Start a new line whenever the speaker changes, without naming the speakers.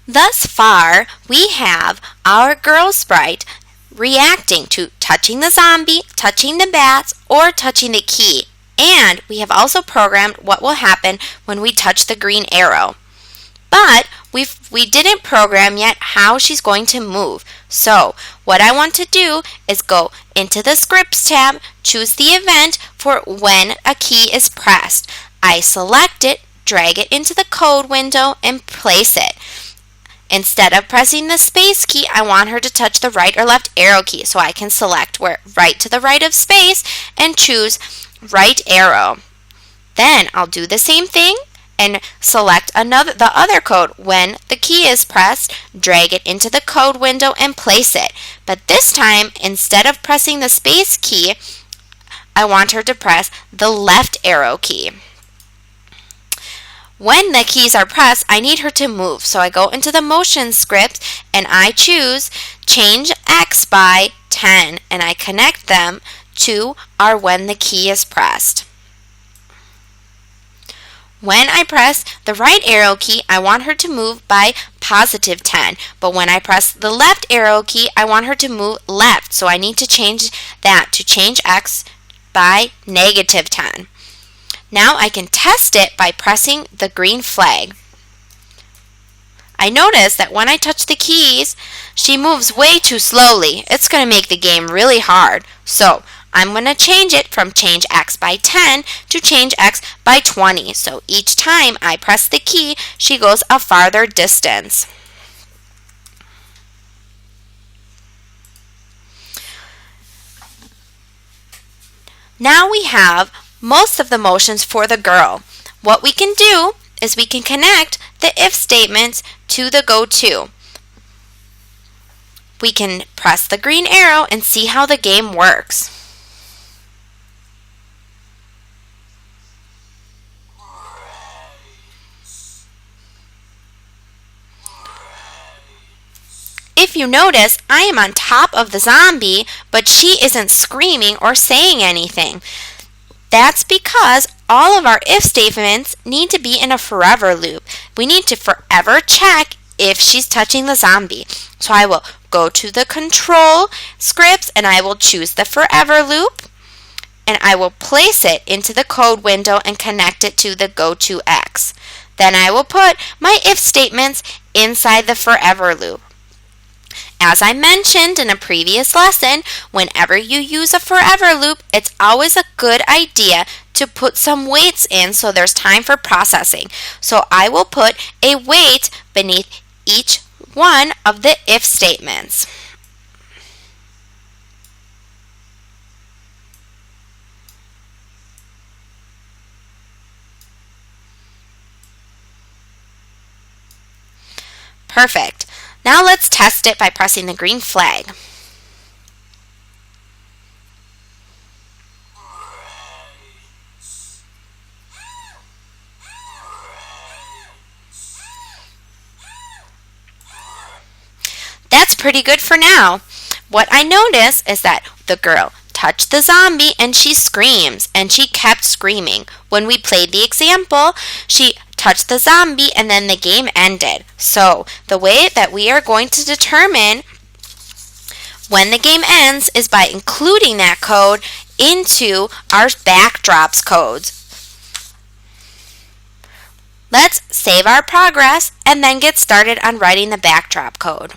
Thus far, we have our girl sprite reacting to touching the zombie, touching the bats, or touching the key. And we have also programmed what will happen when we touch the green arrow. But we didn't program yet how she's going to move. So what I want to do is go into the Scripts tab, choose the event for when a key is pressed. I select it, drag it into the code window, and place it. Instead of pressing the space key, I want her to touch the right or left arrow key, so I can select right to the right of space and choose right arrow. Then I'll do the same thing and select the other code. When the key is pressed, drag it into the code window and place it. But this time, instead of pressing the space key, I want her to press the left arrow key. When the keys are pressed, I need her to move. So I go into the motion script and I choose change X by 10 and I connect them to our when the key is pressed. When I press the right arrow key, I want her to move by positive 10. But when I press the left arrow key, I want her to move left. So I need to change that to change X by negative 10. Now I can test it by pressing the green flag. I notice that when I touch the keys, she moves way too slowly. It's going to make the game really hard. So I'm going to change it from change X by 10 to change X by 20. So each time I press the key, she goes a farther distance. Now we have most of the motions for the girl. What we can do is we can connect the if statements to the go-to. We can press the green arrow and see how the game works. If you notice, I am on top of the zombie, but she isn't screaming or saying anything. That's because all of our if statements need to be in a forever loop. We need to forever check if she's touching the zombie. So I will go to the control scripts and I will choose the forever loop and I will place it into the code window and connect it to the go-to X. Then I will put my if statements inside the forever loop. As I mentioned in a previous lesson, whenever you use a forever loop, it's always a good idea to put some waits in so there's time for processing. So I will put a wait beneath each one of the if statements. Perfect. Now let's test it by pressing the green flag. That's pretty good for now. What I notice is that the girl touched the zombie and she screams, and she kept screaming. When we played the example, she touched the zombie and then the game ended. So the way that we are going to determine when the game ends is by including that code into our backdrops codes. Let's save our progress and then get started on writing the backdrop code.